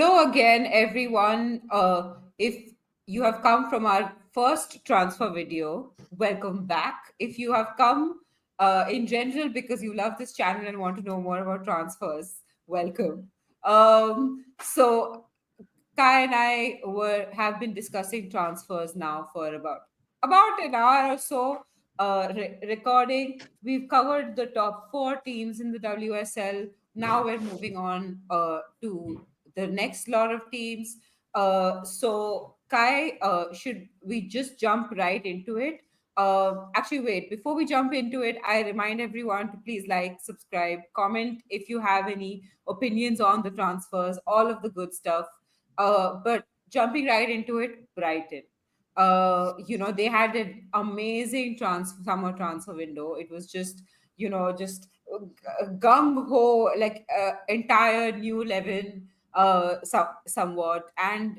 Hello again, everyone. If you have come from our first transfer video, welcome back. If you have come in general because you love this channel and want to know more about transfers, welcome. So Kai and I were have been discussing transfers now for about an hour or so. Recording, we've covered the top four teams in the WSL. Now we're moving on to the next lot of teams. So Kai, should we just jump right into it? Actually, wait. Before we jump into it, I remind everyone to please like, subscribe, comment if you have any opinions on the transfers, all of the good stuff. But jumping right into it, Brighton. They had an amazing summer transfer window. It was just, just gung ho, like entire new 11, somewhat, and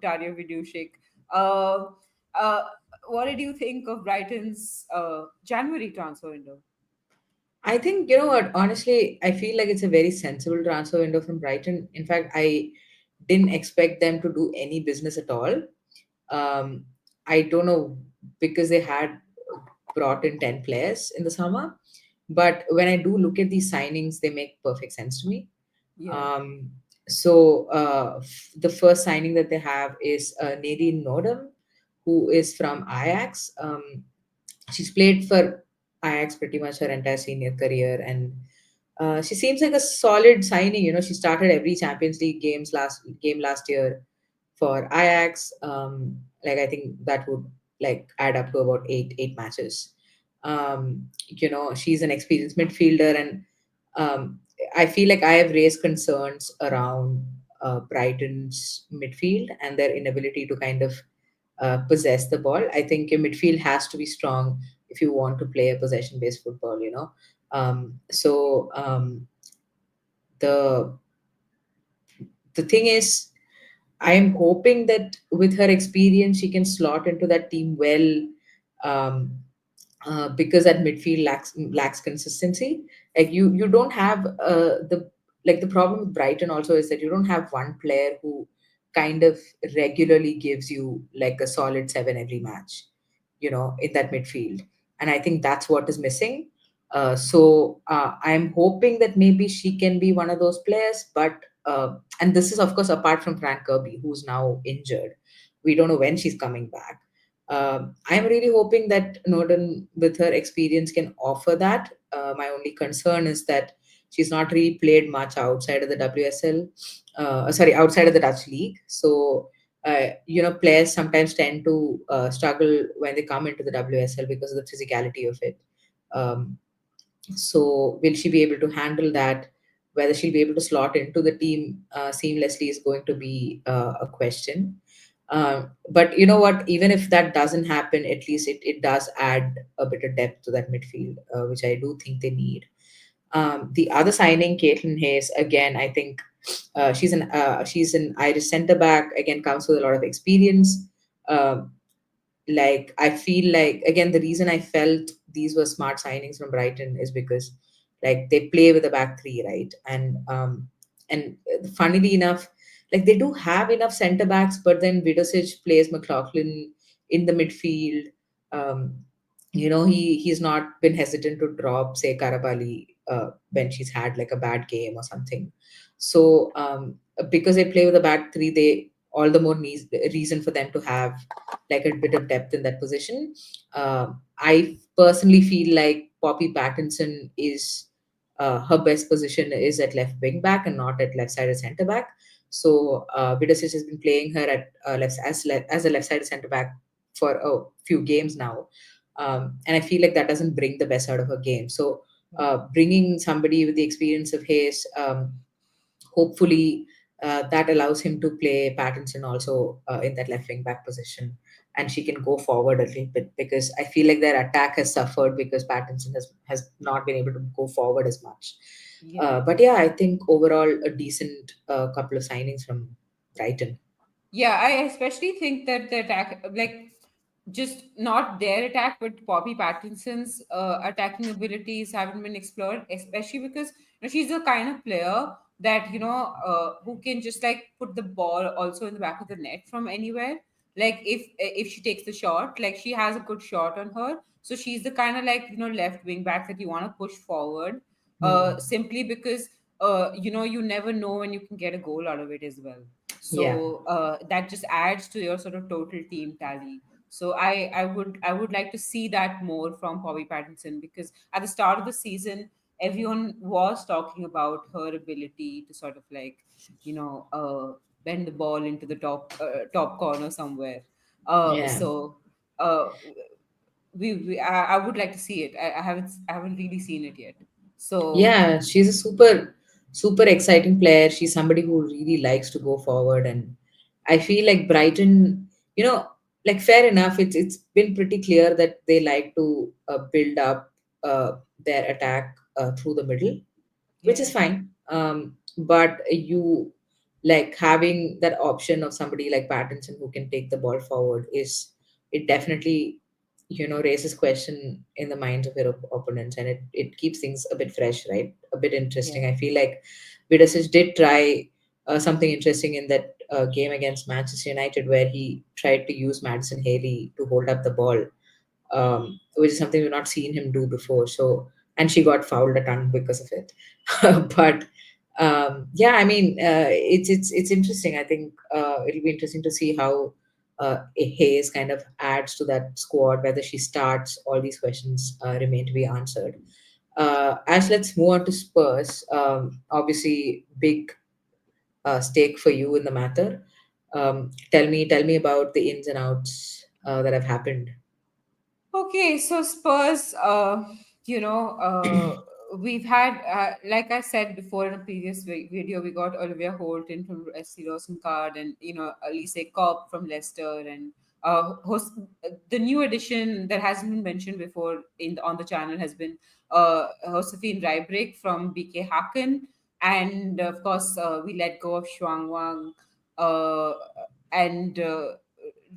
Dario Vidushik. Uh, uh, what did you think of Brighton's January transfer window? I think, you know what, honestly, I feel like it's a very sensible transfer window from Brighton. In fact, I didn't expect them to do any business at all. Um, I don't know, because they had brought in 10 players in the summer. But when I do look at these signings, they make perfect sense to me. Yeah. Um, so the first signing that they have is Nadine Nodam, who is from Ajax. She's played for Ajax pretty much her entire senior career, and she seems like a solid signing. You know, she started every Champions League game last year for Ajax. Like I think that would like add up to about eight matches. She's an experienced midfielder, and I feel like I have raised concerns around Brighton's midfield and their inability to kind of possess the ball. I think your midfield has to be strong if you want to play a possession based football, you know. The the thing is, I am hoping that with her experience, she can slot into that team well. Um, because that midfield lacks consistency. Like you don't have the problem with Brighton also is that you don't have one player who kind of regularly gives you like a solid seven every match, you know, in that midfield. And I think that's what is missing. So I'm hoping that maybe she can be one of those players, but and this is of course apart from Frank Kirby, who's now injured. We don't know when she's coming back. I'm really hoping that Norden, with her experience, can offer that. My only concern is that she's not really played much outside of the WSL, outside of the Dutch league. So, players sometimes tend to struggle when they come into the WSL because of the physicality of it. Um, so, will she be able to handle that? Whether she'll be able to slot into the team seamlessly is going to be a question. But you know what? Even if that doesn't happen, at least it does add a bit of depth to that midfield, which I do think they need. The other signing, Caitlin Hayes, again, I think she's an Irish centre back. Again, comes with a lot of experience. Um, like I feel like again the reason I felt these were smart signings from Brighton is because like they play with a back three, right? And funnily enough, like they do have enough centre backs, but then Vidosic plays McLaughlin in the midfield. Um, he's not been hesitant to drop say Karabali when she's had like a bad game or something. So because they play with a back three, they all the more reason for them to have like a bit of depth in that position. I personally feel like Poppy Pattinson is her best position is at left wing back and not at left sided centre back. So Vidasic has been playing her at as a left sided centre back for a few games now, and I feel like that doesn't bring the best out of her game. So bringing somebody with the experience of Hayes, hopefully that allows him to play Pattinson also in that left wing back position, and she can go forward a little bit because I feel like their attack has suffered because Pattinson has not been able to go forward as much. Yeah. But yeah, I think overall a decent couple of signings from Brighton. Yeah, I especially think that the attack, like, just not their attack, but Poppy Pattinson's attacking abilities haven't been explored, especially because she's the kind of player that who can just like put the ball also in the back of the net from anywhere. Like if she takes the shot, like she has a good shot on her, so she's the kind of like left wing back that you want to push forward, Hmm. simply because you never know when you can get a goal out of it as well. Yeah. So that just adds to your sort of total team tally. So I would like to see that more from Bobby Pattinson, because at the start of the season everyone was talking about her ability to sort of like bend the ball into the top corner somewhere. Yeah. So uh, I would like to see it. I haven't really seen it yet. So Yeah, she's a super exciting player. She's somebody who really likes to go forward, and I feel like Brighton, like fair enough. It's been pretty clear that they like to build up their attack through the middle, which is yeah, fine. But you like having that option of somebody like Pattinson who can take the ball forward is it definitely raises question in the minds of your opponents, and it keeps things a bit fresh, right? A bit interesting. yeah. I feel like Vidasic did try something interesting in that game against Manchester United where he tried to use Madison Haley to hold up the ball, which is something we've not seen him do before. So, and she got fouled a ton because of it. But yeah, I mean, it's interesting. I think it'll be interesting to see how Hayes kind of adds to that squad. Whether she starts, all these questions remain to be answered. As let's move on to Spurs. Obviously, big stake for you in the matter. Tell me about the ins and outs that have happened. Okay, so Spurs, you know, we've had, like I said before in a previous video, we got Olivia Holton from SC Card, and Elise Kopp from Leicester, and the new addition that hasn't been mentioned before on the channel has been Josephine Rybreak from BK Haken, and of course we let go of Shuang Wang, uh, and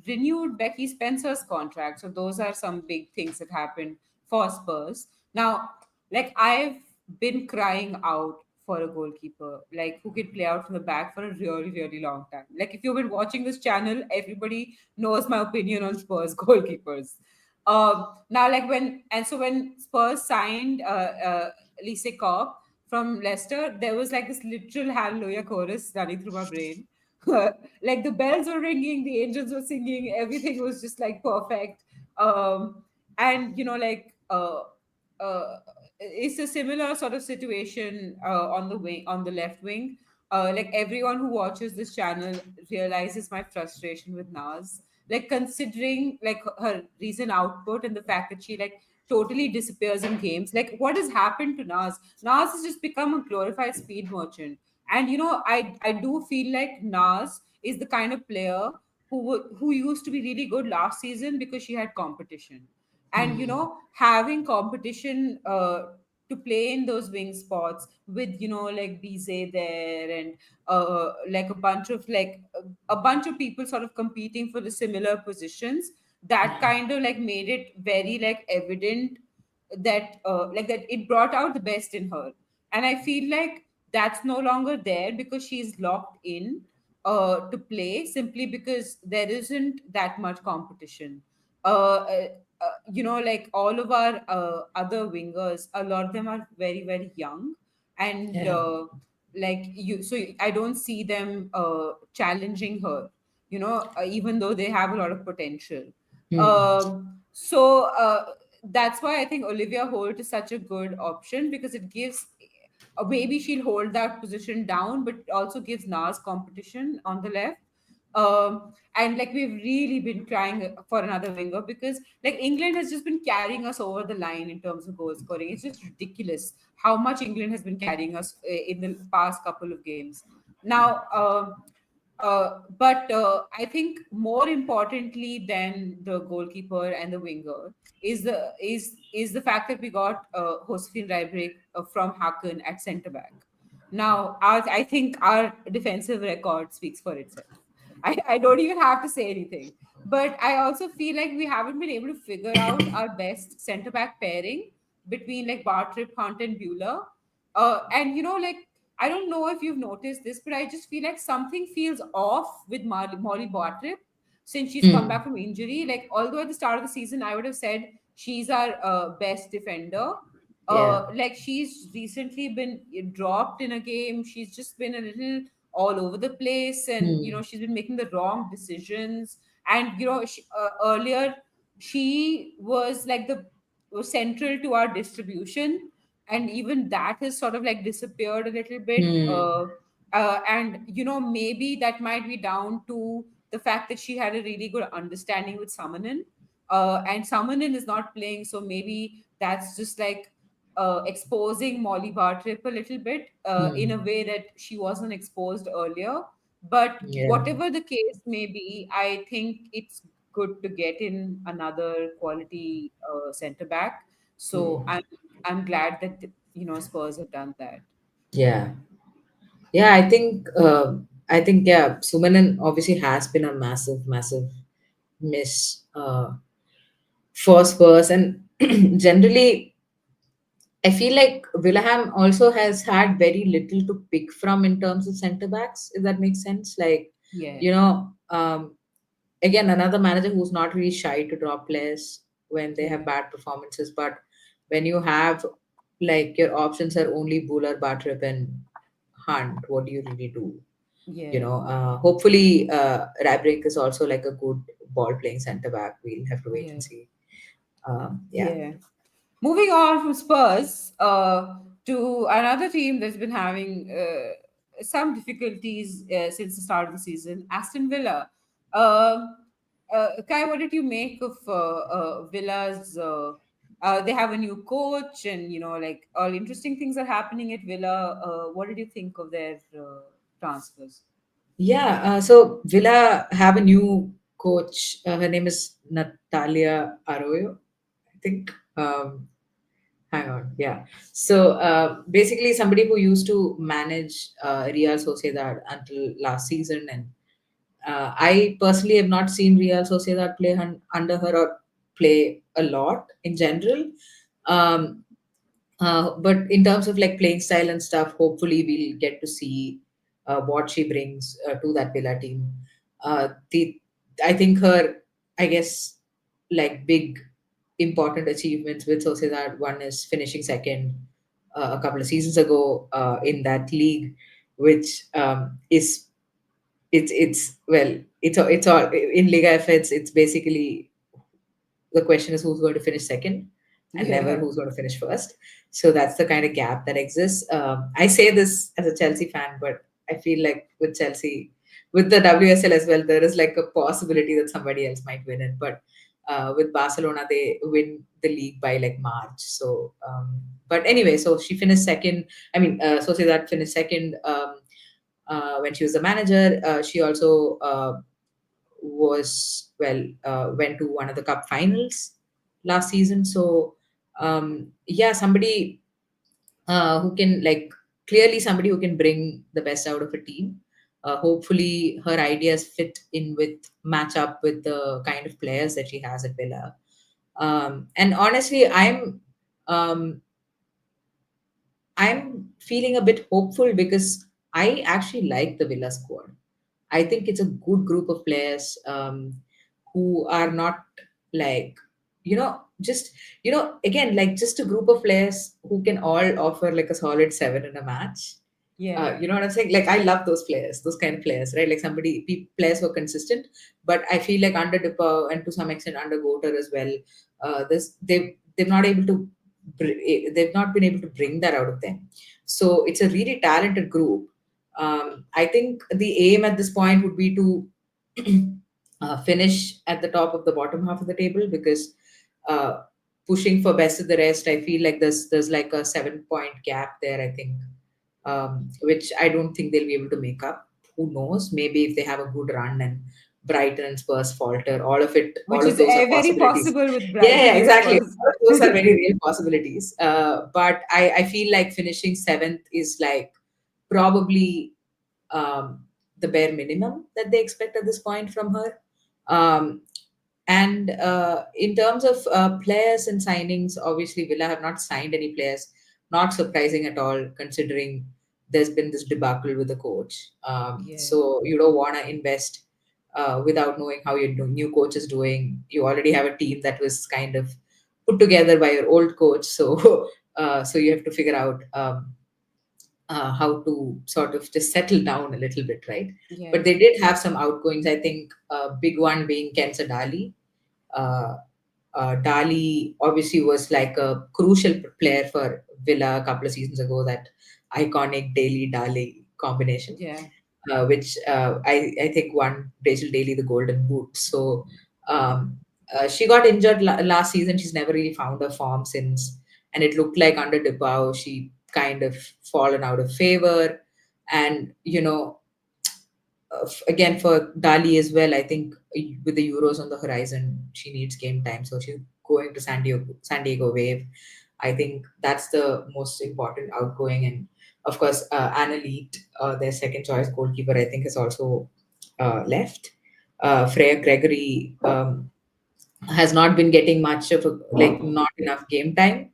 renewed Becky Spencer's contract. So those are some big things that happened for Spurs. Now, like I've been crying out for a goalkeeper, like who could play out from the back for a really, really long time. Like if you've been watching this channel, everybody knows my opinion on Spurs goalkeepers. Now, like when Spurs signed Lise Kopp from Leicester, there was like this literal hallelujah chorus running through my brain. Like the bells were ringing, the angels were singing, everything was just like perfect. And it's a similar sort of situation on the left wing. Like everyone who watches this channel realizes my frustration with Naz. Like considering like her recent output and the fact that she like totally disappears in games. Like what has happened to Naz? Naz has just become a glorified speed merchant. And I do feel like Nas is the kind of player who used to be really good last season because she had competition. And Hmm. having competition to play in those wing spots with like Bize there, and like a bunch of people sort of competing for the similar positions, that Yeah. kind of like made it very like evident that it brought out the best in her. And I feel like that's no longer there because she's locked in to play, simply because there isn't that much competition. Like all of our other wingers, a lot of them are very, very young, and Yeah. so I don't see them challenging her, even though they have a lot of potential. Hmm. So that's why I think Olivia Holt is such a good option, because it gives, maybe she'll hold that position down, but it also gives Nas competition on the left. And like we've really been trying for another winger, because like England has just been carrying us over the line in terms of goal scoring. It's just ridiculous how much England has been carrying us in the past couple of games. Now, but I think more importantly than the goalkeeper and the winger is the fact that we got Josephine Rybreak from Haken at centre back. Now, I think our defensive record speaks for itself. I don't even have to say anything. But I also feel like we haven't been able to figure out our best centre back pairing between like Bartrip, Hunt, and Bueller. And like I don't know if you've noticed this, but I just feel like something feels off with Molly Bartrip since she's come Hmm. back from injury. Like, although at the start of the season, I would have said she's our best defender. Yeah. Like, she's recently been dropped in a game. She's just been a little all over the place, and Hmm. she's been making the wrong decisions. And earlier she was like the was central to our distribution, and even that has sort of like disappeared a little bit. Hmm. And maybe that might be down to the fact that she had a really good understanding with Summonin, and Summonin is not playing, so maybe that's just like exposing Molly Bartrip a little bit in a Hmm. way that she wasn't exposed earlier. But Yeah. whatever the case may be, I think it's good to get in another quality center back. So Hmm. I'm glad that Spurs have done that. Yeah. Yeah, I think yeah, Sumanan obviously has been a massive, massive miss for Spurs, and generally, I feel like Willaham also has had very little to pick from in terms of centre backs, if that makes sense. Like, Yeah, you know, again, another manager who's not really shy to drop players when they have yeah, bad performances, but when you have like your options are only Buller, Bartrip, and Hunt, what do you really do? yeah, Hopefully, Rabrick is also like a good ball playing centre back. We'll have to wait and yeah, see. Yeah. yeah. Moving on from Spurs to another team that's been having some difficulties since the start of the season, Aston Villa. Uh, Kai, what did you make of Villa's? They have a new coach, and like all interesting things are happening at Villa. What did you think of their transfers? Yeah, so Villa have a new coach. Her name is Natalia Arroyo, I think. Hang on, yeah. So basically, somebody who used to manage Real Sociedad until last season, and I personally have not seen Real Sociedad play under her or play a lot in general. Um, but in terms of like playing style and stuff, hopefully we'll get to see what she brings to that Villa team. The I think her, I guess, like big important achievements with Sociedad. One is finishing second a couple of seasons ago in that league, which is it's all in Liga F. It's basically the question is who's going to finish second and never Yeah, who's going to finish first. So that's the kind of gap that exists. I say this as a Chelsea fan, but I feel like with Chelsea, with the WSL as well, there is like a possibility that somebody else might win it. But with Barcelona, they win the league by like March. So, but anyway, so she finished second. I mean, Sociedad finished second when she was the manager. She also went to one of the cup finals last season. So yeah, somebody who can like clearly somebody who can bring the best out of a team. Hopefully her ideas fit in with match up with the kind of players that she has at Villa. And honestly, um, I'm feeling a bit hopeful because I actually like the Villa squad. I think it's a good group of players who are not like, just, again, like just a group of players who can all offer like a solid seven in a match. yeah, You know what I'm saying? Like, I love those players, those kind of players, right? Like players who are consistent, but I feel like under Dipper and to some extent under Goater as well, they've not able to, they've not been able to bring that out of them. So it's a really talented group. I think the aim at this point would be to finish at the top of the bottom half of the table because uh, pushing for best of the rest, I feel like there's like a 7 point gap there. I think, which I don't think they'll be able to make up. Who knows? Maybe if they have a good run and Brighton and Spurs falter, which all of is those are very possibilities. possible with Yeah, Brighton yeah, and exactly. Spurs. All of those are very real possibilities. But I feel like finishing seventh is like probably um, the bare minimum that they expect at this point from her. Um, and in terms of players and signings, obviously Villa have not signed any players. Not surprising at all, considering there's been this debacle with the coach. Yeah. So you don't want to invest without knowing how your new coach is doing. You already have a team that was kind of put together by your old coach, so so you have to figure out how to sort of just settle down a little bit, right? But Yeah. they did have some outgoings. I think a big one being Ken Sadali. Uh, Dali obviously was like a crucial player for Villa a couple of seasons ago. That iconic Daly Dali combination, Yeah. which I think won Rachel Daly the Golden Boot. So she got injured last season. She's never really found her form since, and it looked like under Depau she kind of fallen out of favor. And again for Dali as well, I think with the Euros on the horizon, she needs game time. So she's going to San Diego Wave. I think that's the most important outgoing, and of course Anna Leet, their second choice goalkeeper, I think has also left. Freya Gregory has not been getting much of a like not enough game time.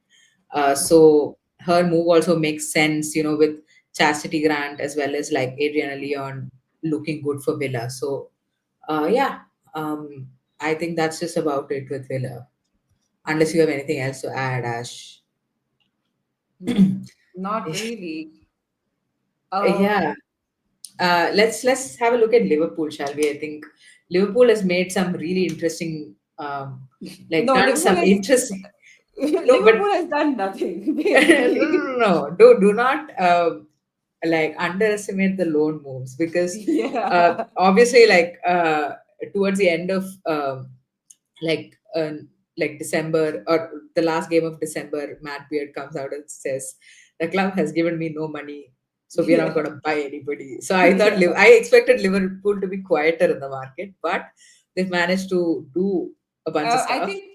So her move also makes sense, with Chastity Grant as well as like Adriana Leon looking good for Villa. So yeah, um, I think that's just about it with Villa. Unless you have anything else to add, Ash. Not really. Uh, Yeah. Let's have a look at Liverpool, shall we? I think Liverpool has made some really interesting, like no, done Liverpool some has interesting. No, but Liverpool has done nothing no, basically. no, no, no. Do not like underestimate the loan moves because Yeah. obviously towards the end of like December or the last game of December, Matt Beard comes out and says the club has given me no money, so we are not Yeah. going to buy anybody. So I thought Yeah. I expected Liverpool to be quieter in the market, but they've managed to do a bunch of I stuff. think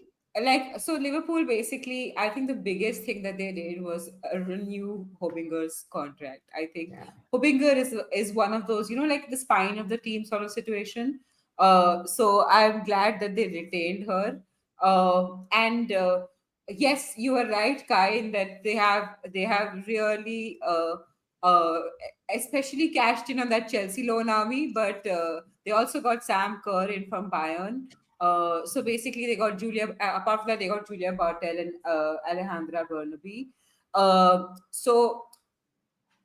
so Liverpool basically, I think the biggest thing that they did was renew Hobinger's contract. I think Yeah, Hobinger is one of those, like the spine of the team sort of situation. So I'm glad that they retained her. And yes, you are right, Kai, in that they have really especially cashed in on that Chelsea loan army, but they also got Sam Kerr in from Bayern. So basically, they got Julia. Apart from that, they got Julia Bartel and Alejandra Bernabe. So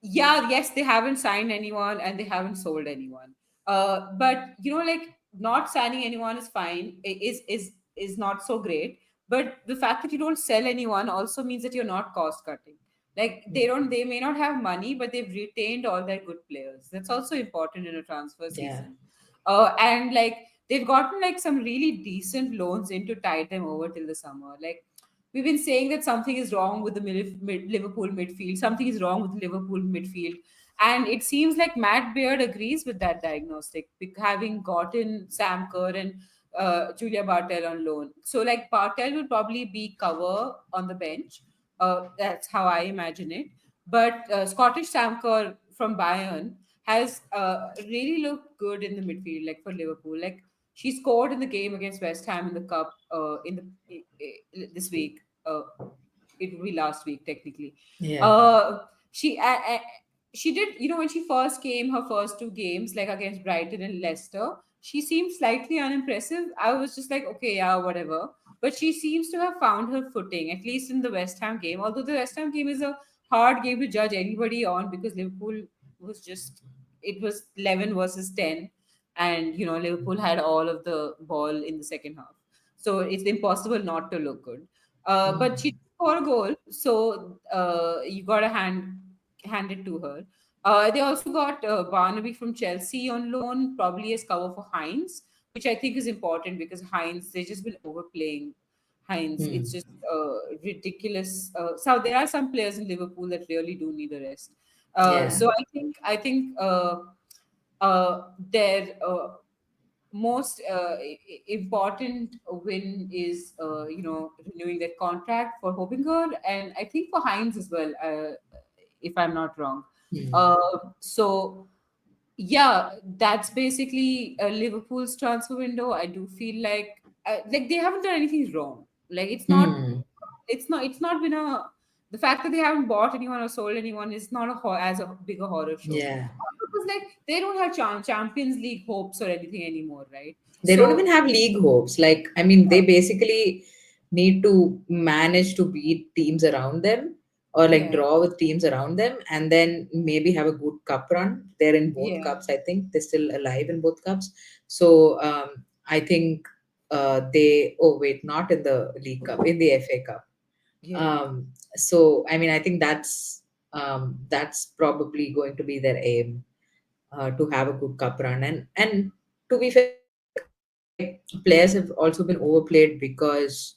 yeah, yes, they haven't signed anyone and they haven't sold anyone. But like not signing anyone is fine. Is not so great. But the fact that you don't sell anyone also means that you're not cost cutting. Like they may not have money, but they've retained all their good players. That's also important in a transfer yeah, season. And like they've gotten like some really decent loans in to tide them over till the summer. Like we've been saying that something is wrong with the Liverpool midfield, something is wrong with the Liverpool midfield. And it seems like Matt Beard agrees with that diagnostic, having gotten Sam Kerr and Julia Bartel on loan. So, like, Bartel will probably be cover on the bench. That's how I imagine it. But Scottish Sam Kerr from Bayern has really looked good in the midfield, like for Liverpool. Like, she scored in the game against West Ham in the cup this week. It would be last week technically. yeah. Uh, she did, when she first came, her first two games, like against Brighton and Leicester, she seemed slightly unimpressive. I was just like, okay, yeah, whatever. But she seems to have found her footing, at least in the West Ham game. Although the West Ham game is a hard game to judge anybody on because Liverpool was just, it was 11 versus 10, and Liverpool had all of the ball in the second half, so it's impossible not to look good. But she Mm. did score a goal, so you gotta hand it to her. They also got Barnaby from Chelsea on loan, probably as cover for Hines, which I think is important because Hines, they've just been overplaying Hines. It's Mm. just ridiculous. So there are some players in Liverpool that really do need a rest. Yeah. So I think their most important win is renewing that contract for Hobinger, and I think for Hines as well, if I'm not wrong. Mm. So yeah, that's basically Liverpool's transfer window. I do feel like they haven't done anything wrong. Like it's not Mm. it's not been a the fact that they haven't bought anyone or sold anyone is not as a bigger horror show. Yeah. Because like they don't have Champions League hopes or anything anymore, right? They don't even So have league hopes. Like, I mean, they yeah, basically need to manage to beat teams around them or like yeah, draw with teams around them and then maybe have a good cup run. They're in both yeah, cups, I think. They're still alive in both cups. So I think oh, wait, not in the League Cup, in the FA Cup. yeah. So, I mean, I think that's probably going to be their aim, to have a good cup run. And to be fair, like players have also been overplayed because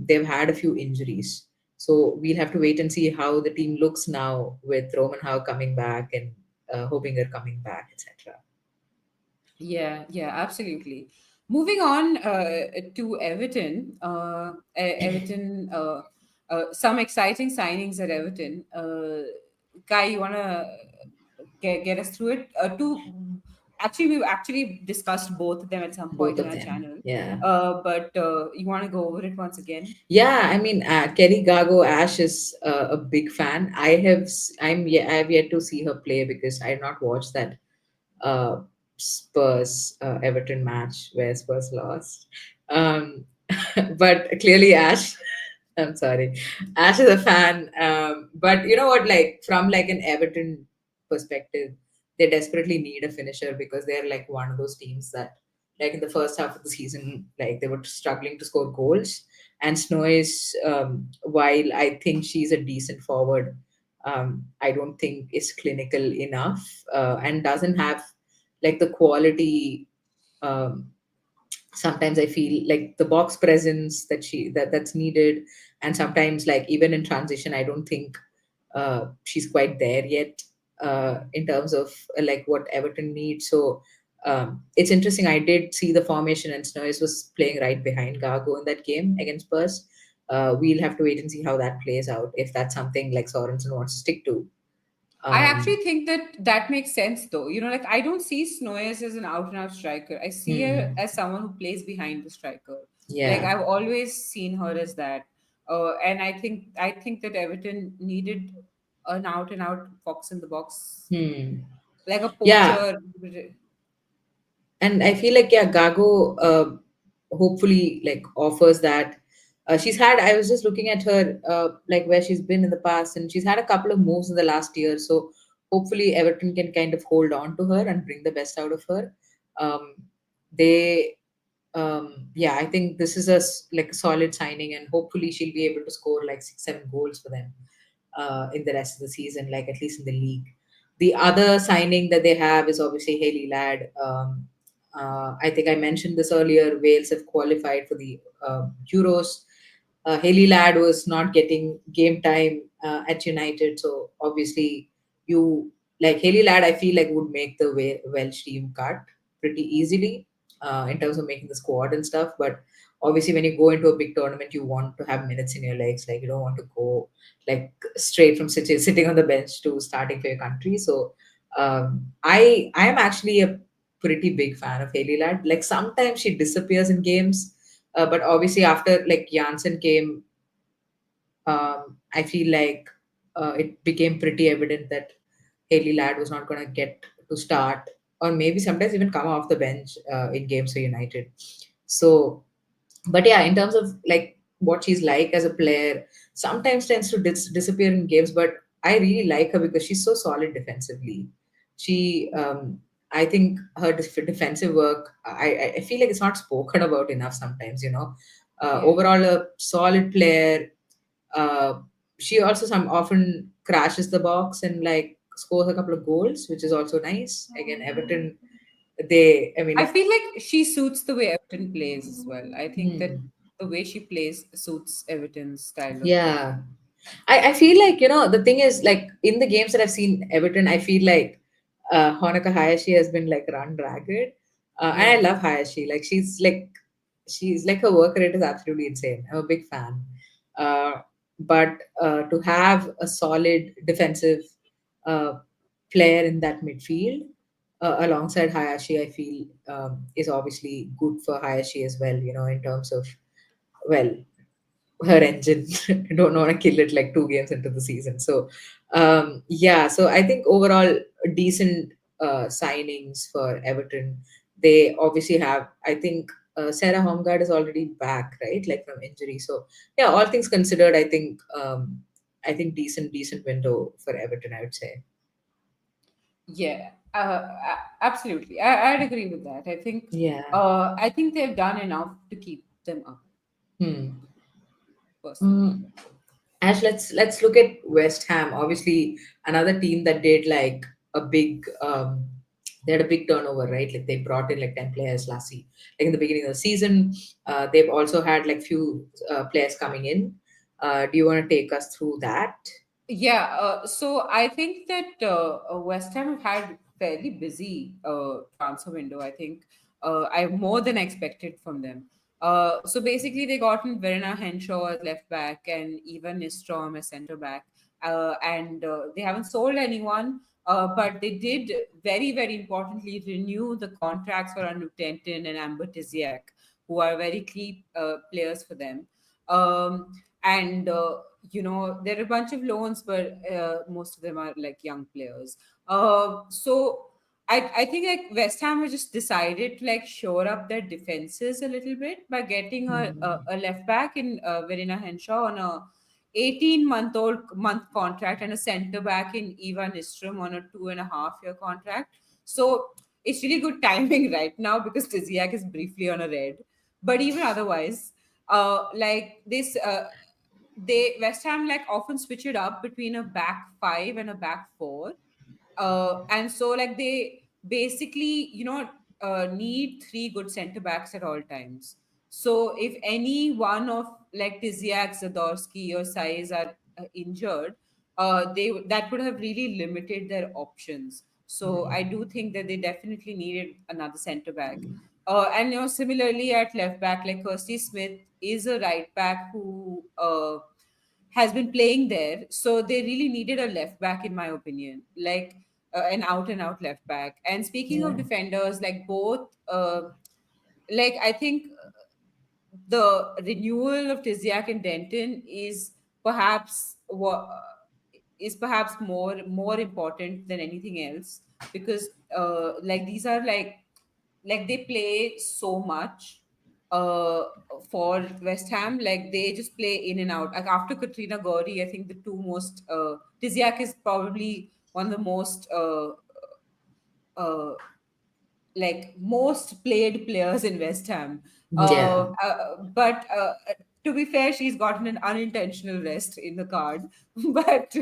they've had a few injuries. So we'll have to wait and see how the team looks now with Roman Howe coming back and hoping they're coming back, etc. Yeah, yeah, absolutely. Moving on to Everton. Everton, some exciting signings at Everton. Kai, you want to get us through it? Actually, we've actually discussed both of them at some Both point in of our them. channel. Yeah. But you want to go over it once again? Yeah, I mean, Kelly Gago Ash is a big fan. I have yet to see her play because I have not watched that uh, Spurs Everton match where Spurs lost. Um, but clearly, Ash, I'm sorry, Ash is a fan. But you know what? Like from like an Everton perspective, they desperately need a finisher because they're like one of those teams that, like in the first half of the season, like they were struggling to score goals. And Snow is, while I think she's a decent forward, I don't think is clinical enough, and doesn't have like the quality. Um, Sometimes I feel like the box presence that's needed, and sometimes like even in transition, I don't think she's quite there yet, in terms of like what Everton needs. So it's interesting. I did see the formation, and Snows was playing right behind Gargo in that game against Spurs. We'll have to wait and see how that plays out, if that's something like Sorensen wants to stick to. I actually Um, think that that makes sense, though. Like I don't see Snoyes as an out and out striker. I see her hmm, as someone who plays behind the striker. Like yeah. I've always seen her as that. And I think that Everton needed an out and out fox in the box, Hmm. like a Yeah, poacher. and I feel like yeah, Gago hopefully like offers that. She's had. I was just looking at her, like where she's been in the past, and she's had a couple of moves in the last year. So hopefully Everton can kind of hold on to her and bring the best out of her. Um, they, yeah, I think this is like a solid signing, and hopefully she'll be able to score like 6, 7 goals for them in the rest of the season, like at least in the league. The other signing that they have is obviously Haley Ladd. I think I mentioned this earlier. Wales have qualified for the Euros. Haley Ladd was not getting game time at United, so obviously you like Haley Ladd. I feel like would make the Welsh team cut pretty easily in terms of making the squad and stuff. But obviously, when you go into a big tournament, you want to have minutes in your legs. Like you don't want to go like straight from sitting on the bench to starting for your country. So I am actually a pretty big fan of Haley Ladd. Like sometimes she disappears in games, but obviously after like Janssen came, I feel like it became pretty evident that Haley Ladd was not going to get to start, or maybe sometimes even come off the bench in games for United. So but yeah, in terms of like what she's like as a player, sometimes tends to disappear in games, but I really like her because she's so solid defensively. She I think her defensive work, I feel like it's not spoken about enough sometimes, Yeah. overall a solid player. uh, she also some often crashes the box and like scores a couple of goals, which is also nice. Again, Everton, I mean, I if feel like she suits the way Everton plays as well. I think that hmm, the way she plays suits Everton's style of play. yeah. I feel like, the thing is, like, in the games that I've seen Everton, I feel like Honoka Hayashi has been, like, run ragged. And I Yeah. love Hayashi. Like, she's like, her work rate is absolutely insane. I'm a big fan. Uh, but to have a solid defensive uh, player in that midfield alongside Hayashi, I feel is obviously good for Hayashi as well, in terms of, well, her engine. Don't want to kill it like 2 games into the season. So yeah, so I think overall decent signings for Everton. They obviously have, I think, Sarah Holmgard is already back, right? Like from injury. So yeah, all things considered, I think decent window for Everton, I would say. Yeah, absolutely. I'd agree with that. Yeah. I think they've done enough to keep them up, Hmm. personally. Mm, Ash, let's look at West Ham. Obviously, another team that did like a big they had a big turnover, right? Like they brought in like 10 players like in the beginning of the season. They've also had like few players coming in. Do you want to take us through that? Yeah, so I think that West Ham have had fairly busy transfer window. I think I more than expected from them. So basically, they got in Verena Henshaw as left back and even Nistrom as centre back, and they haven't sold anyone. But they did very importantly renew the contracts for Anu Tenton and Amber Tiziak, who are very key players for them. And there are a bunch of loans, but most of them are like young players. So I think like West Ham has just decided to like shore up their defenses a little bit by getting a left back in Verena Henshaw on a 18-month contract and a centre back in Ivan Nistrom on a 2.5 year contract. So it's really good timing right now because Tiziak is briefly on a red. But even otherwise, like this they West Ham like often switch it up between a back five and a back four, and so like they basically need three good center backs at all times. So if any one of like Tiziak, Zadorsky, or Saiz are injured, they that would have really limited their options. So I do think that they definitely needed another center back. And similarly at left back, like Kirsty Smith is a right back who has been playing there. So they really needed a left back, in my opinion, like an out and out left back. And speaking of Yeah. defenders, like both, like I think the renewal of Tiziak and Denton perhaps what is perhaps more important than anything else because like these are like they play so much uh for West Ham. Like they just play in and out. Like after Katrina Gauri, I think the two most Tiziak is probably one of the most uh like most played players in West Ham. Yeah. But to be fair, she's gotten an unintentional rest in the card. But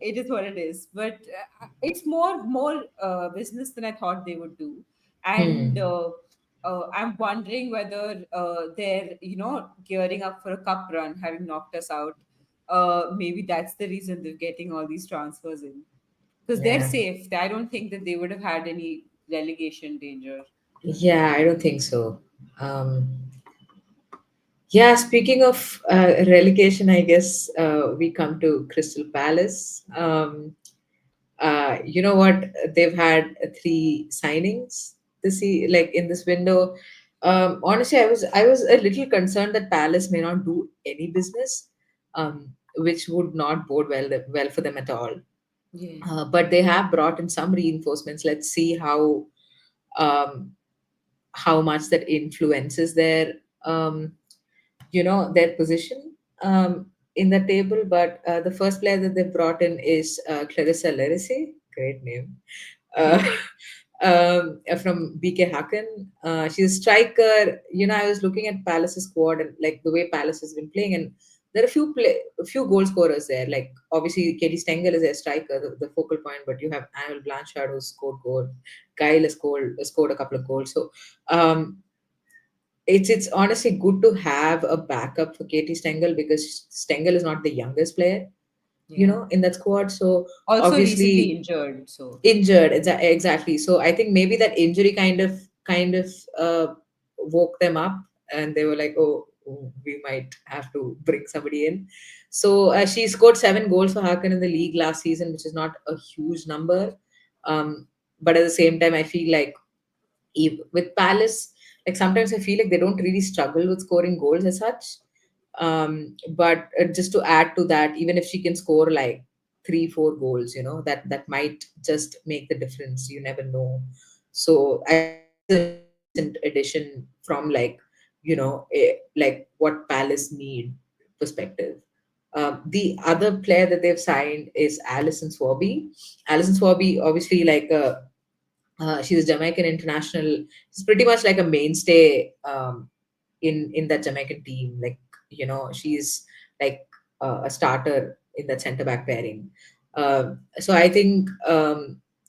it is what it is. But it's more business than I thought they would do. And Hmm. I'm wondering whether they're gearing up for a cup run, having knocked us out. Maybe that's the reason they're getting all these transfers in because they're Yeah. safe. I don't think that they would have had any relegation danger. Yeah, I don't think so. Yeah, speaking of relegation, I guess we come to Crystal Palace. You know what? They've had three signings like in this window. Honestly, I was a little concerned that Palace may not do any business, which would not bode well for them at all. Yeah. But they have brought in some reinforcements. Let's see um, how much that influences their position in the table. But the first player that they brought in is Clarissa Lerisi, great name, uh, Yeah. from BK Hacken. She's a striker. I was looking at Palace's squad and like the way Palace has been playing, and there are a few goal scorers there. Like obviously, Katie Stengel is a striker, the focal point, but you have Annabelle Blanchard who scored goal. Kyle has scored a couple of goals. So um, it's honestly good to have a backup for Katie Stengel because Stengel is not the youngest player, Yeah. in that squad. So Also recently obviously injured. So, injured, exactly. So I think maybe that injury kind of woke them up, and they were like, oh, we might have to bring somebody in. So she scored 7 goals for Hakan in the league last season, which is not a huge number. Um, but at the same time, I feel like with Palace, like sometimes I feel like they don't really struggle with scoring goals as such. But just to add to that, even if she can score like 3 4 goals, that might just make the difference. You never know. So I think she's a decent addition from, like what Palace need perspective. The other player that they've signed is Alison Swaby. Alison Swaby, obviously, she's a Jamaican international. She's pretty much like a mainstay in that Jamaican team. She's like a starter in that centre back pairing. So I think,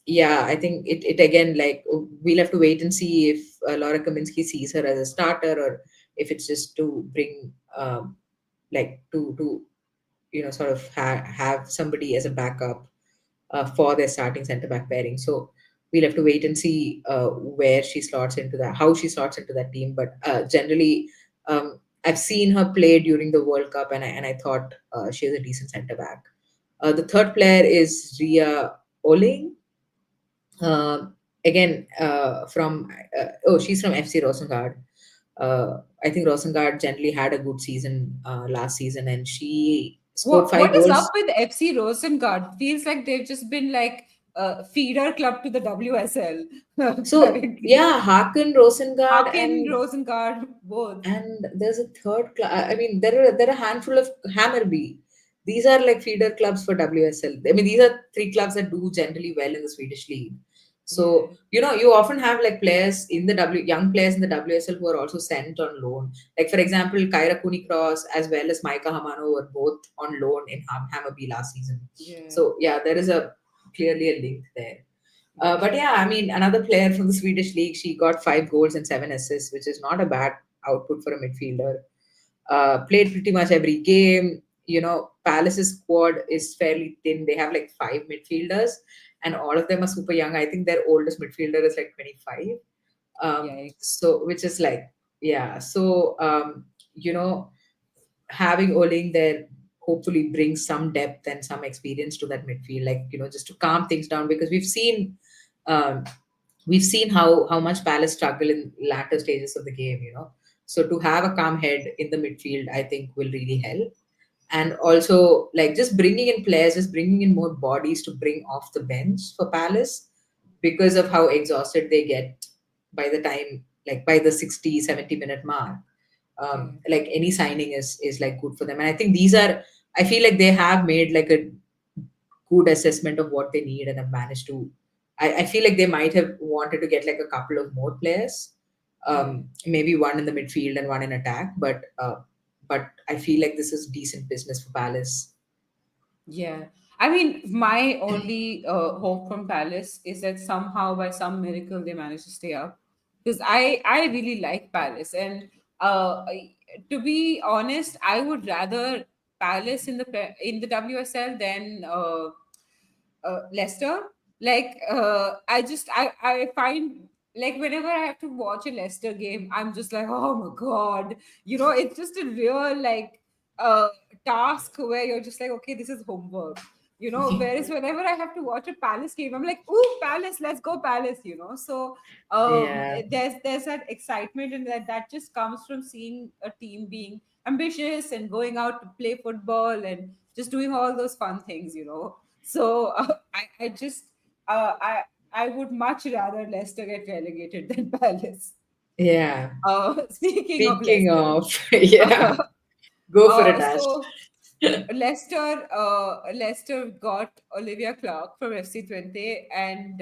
yeah, I think it again, like, we'll have to wait and see if Laura Kaminsky sees her as a starter, or if it's just to bring, like, to sort of have somebody as a backup for their starting centre back pairing. So we'll have to wait and see where she slots into that, how she slots into that team. But generally, I've seen her play during the World Cup, and I thought she is a decent centre back. The third player is Ria Oling. Uh, Again, she's from FC Rosengard. I think Rosengard generally had a good season last season, and she scored five What is up goals. with FC Rosengard? Feels like they've just been like a feeder club to the WSL So currently. yeah, Hakan Rosengard, Haken, Rosengard, both. and there's a third club. I mean, there are a handful of Hammarby. These are like feeder clubs for WSL. I mean, these are three clubs that do generally well in the Swedish league. So Yeah, you often have like players in the young players in the WSL who are also sent on loan. Like for example, Kyra Kunikross as well as Maika Hamano were both on loan in Hammarby last season. yeah, So yeah, there is a clearly a link there. But yeah, yeah, I mean, another player from the Swedish league, she got 5 goals and 7 assists, which is not a bad output for a midfielder. Played pretty much every game. Palace's squad is fairly thin. They have like 5 midfielders, and all of them are super young. I think their oldest midfielder is like 25. yikes. So which is like, yeah. So you know, having Oling there hopefully brings some depth and some experience to that midfield, like, just to calm things down, because um, we've seen how much Palace struggle in latter stages of the game. So to have a calm head in the midfield, I think will really help. And also, like, just bringing in players, just bringing in more bodies to bring off the bench for Palace, because of how exhausted they get by the time, like by the 60 70 minute mark. Yeah, Like any signing is like good for them, and I think these are, I feel like they have made like a good assessment of what they need and have managed to, I feel like they might have wanted to get like a couple of more players, yeah. maybe one in the midfield and one in attack, but I feel like this is decent business for Palace. Yeah. I mean, my only hope from Palace is that somehow, by some miracle, they manage to stay up. Because I really like Palace. And to be honest, I would rather Palace in in the WSL than Leicester. Like I find, like, whenever I have to watch a Leicester game, I'm just like, oh my god, it's just a real like uh task where you're just like, okay, this is homework. Whereas whenever I have to watch a Palace game, I'm like, ooh, Palace, let's go Palace. So Yeah, there's that excitement, and that just comes from seeing a team being ambitious and going out to play football and just doing all those fun things. So I just I would much rather Leicester get relegated than Palace. yeah. Speaking of Speaking Leicester, of, yeah, go for it, Ash. so Leicester got Olivia Clark from FC Twente, and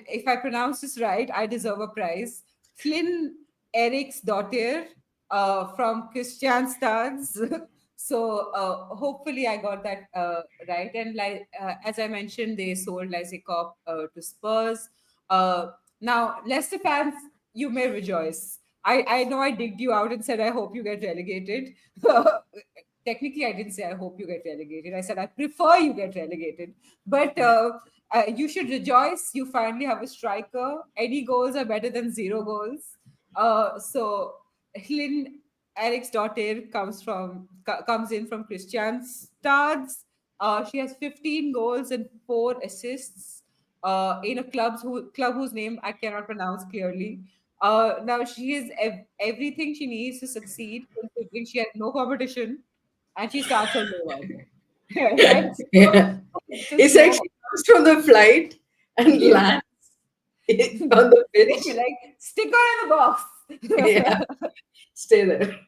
if I pronounce this right, I deserve a prize. Flynn Eric's daughter from Kristianstads. So hopefully I got that right. And like as I mentioned, they sold Lysekop to Spurs. Uh, Now, Leicester fans, you may rejoice. I know I digged you out and said I hope you get relegated. Technically, I didn't say I hope you get relegated. I said I prefer you get relegated. But Yeah, you should rejoice. You finally have a striker. Any goals are better than zero goals. So Helen Eric's daughter comes in from Christian's Stads. She has 15 goals and 4 assists in a club whose name I cannot pronounce clearly. Now she is everything she needs to succeed. thinking she has no competition, and she starts on day one. Right? So Yeah. just It's like she no. comes from the flight and Yeah. lands on the pitch. Like sticker in the box. Yeah, stay there.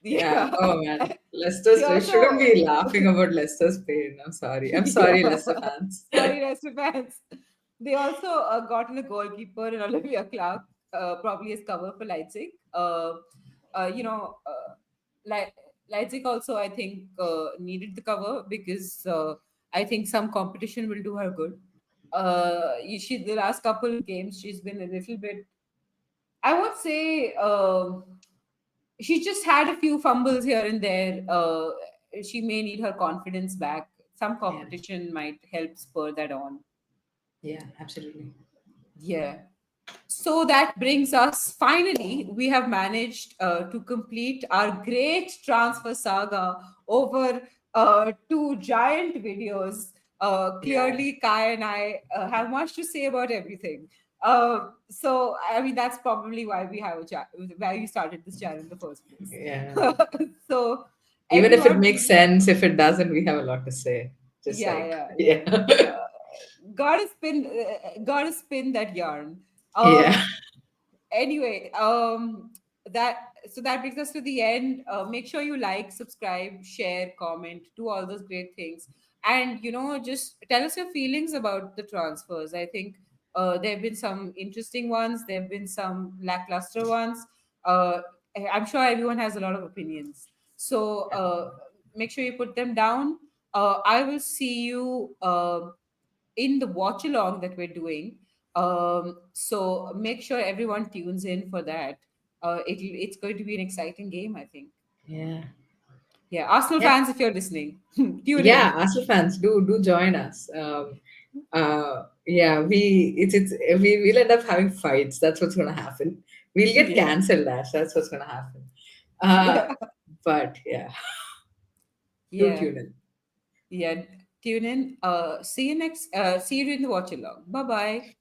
Yeah. Yeah. Oh man, They Leicester's. We shouldn't also, be laughing about Leicester's pain. I'm sorry. I'm yeah. sorry, Leicester fans. Sorry, Leicester fans. They also got in a goalkeeper in Olivia Clark, probably as cover for Leipzig. You know, Leipzig also, I think, needed the cover because I think some competition will do her good. She the last couple of games she's been a little bit. I would say she just had a few fumbles here and there. She may need her confidence back. Some Yeah. competition might help spur that on. Yeah. Absolutely. Yeah. So that brings us, finally, we have managed to complete our great transfer saga over two giant videos. Yeah. Clearly, Kai and I have much to say about everything. So, I mean, that's probably why we have a chat, why we started this channel in the first place. Yeah. So, Even if it everyone, makes sense, if it doesn't, we have a lot to say. Just yeah, like yeah, yeah. yeah. Uh, gotta spin that yarn. Yeah. Um, anyway, that brings us to the end. Make sure you like, subscribe, share, comment, do all those great things, and just tell us your feelings about the transfers. I think there have been some interesting ones, there have been some lackluster ones. uh, I'm sure everyone has a lot of opinions, so make sure you put them down. I will see you in the watch along that we're doing. So make sure everyone tunes in for that. It's going to be an exciting game, I think. Yeah. Yeah, Arsenal Yeah. fans, if you're listening, tune Yeah, in. Arsenal fans, do join us. Yeah, it's we will end up having fights. That's what's gonna happen. We'll get Yeah, cancelled, Ash. That's what's gonna happen. Uh, yeah, but yeah, do yeah, tune in. yeah. Tune in. See you in the watch along. Bye bye.